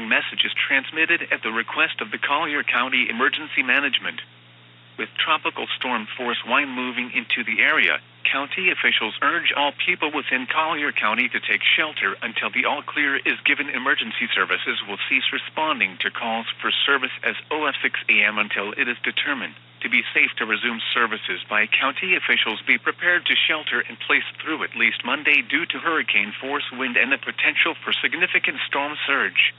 following message is transmitted at the request of the Collier County Emergency Management. With tropical storm force wind moving into the area, county officials urge all people within Collier County to take shelter until the all-clear is given. Emergency services will cease responding to calls for service as of 6 a.m. until it is determined to be safe to resume services by county officials. Be prepared to shelter in place through at least Monday due to hurricane force wind and the potential for significant storm surge.